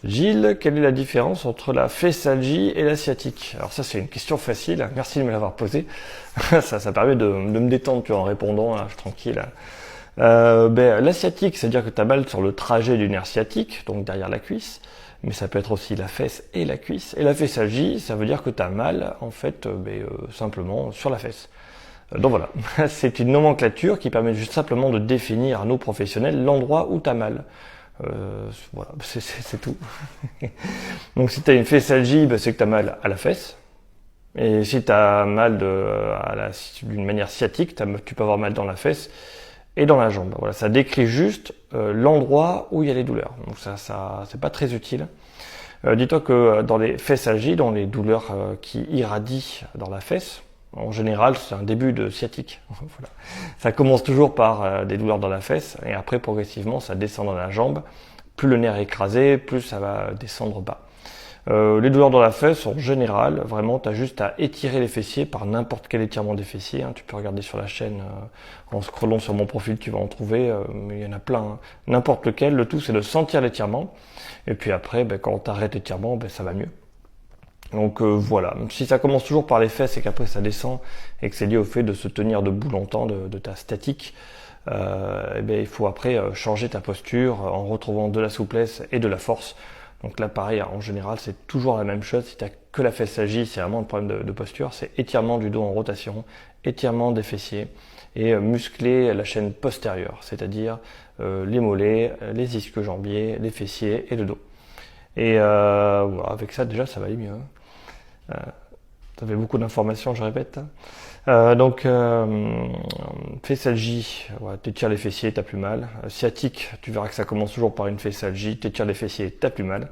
Gilles, quelle est la différence entre la fessialgie et la sciatique? Alors ça c'est une question facile, merci de me l'avoir posée. ça permet de me détendre tu vois, en répondant, là, je suis tranquille. La sciatique, c'est-à-dire que tu as mal sur le trajet du nerf sciatique, donc derrière la cuisse, mais ça peut être aussi la fesse et la cuisse. Et la fessialgie, ça veut dire que tu as mal en fait simplement sur la fesse. Donc voilà, c'est une nomenclature qui permet juste simplement de définir à nos professionnels l'endroit où tu as mal. Voilà, c'est tout. Donc si tu as une fessialgie, c'est que tu as mal à la fesse. Et si tu as mal d'une manière sciatique, tu peux avoir mal dans la fesse et dans la jambe. Voilà, ça décrit juste l'endroit où il y a les douleurs. Donc ça c'est pas très utile. Dis-toi que dans les fessialgies, dans les douleurs qui irradient dans la fesse, en général, c'est un début de sciatique. Voilà. Ça commence toujours par des douleurs dans la fesse et après, progressivement, ça descend dans la jambe. Plus le nerf est écrasé, plus ça va descendre bas. Les douleurs dans la fesse, en général, vraiment, tu as juste à étirer les fessiers par n'importe quel étirement des fessiers. Tu peux regarder sur la chaîne, en scrollant sur mon profil, tu vas en trouver, mais il y en a plein. N'importe lequel, le tout, c'est de sentir l'étirement. Et puis après, quand tu arrêtes l'étirement, ça va mieux. Donc voilà, si ça commence toujours par les fesses et qu'après ça descend et que c'est lié au fait de se tenir debout longtemps de ta statique, il faut après changer ta posture en retrouvant de la souplesse et de la force. Donc là pareil, en général c'est toujours la même chose, si tu n'as que la fessialgie, c'est vraiment un problème de posture, c'est étirement du dos en rotation, étirement des fessiers et muscler la chaîne postérieure, c'est-à-dire les mollets, les ischio-jambiers, les fessiers et le dos. Et voilà, avec ça déjà ça va aller mieux. Ça fait beaucoup d'informations, je répète. Fessialgie, t'étires les fessiers, t'as plus mal. Sciatique, tu verras que ça commence toujours par une fessialgie, t'étires les fessiers, t'as plus mal.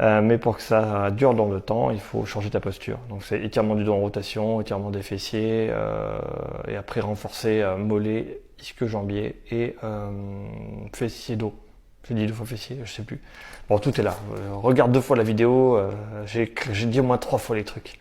Mais pour que ça dure dans le temps, il faut changer ta posture. Donc c'est étirement du dos en rotation, étirement des fessiers, et après renforcer mollet, ischio-jambier et fessier dos. J'ai dit 2 fois fessier, je sais plus. Bon, tout est là. Regarde 2 fois la vidéo, j'ai dit au moins 3 fois les trucs.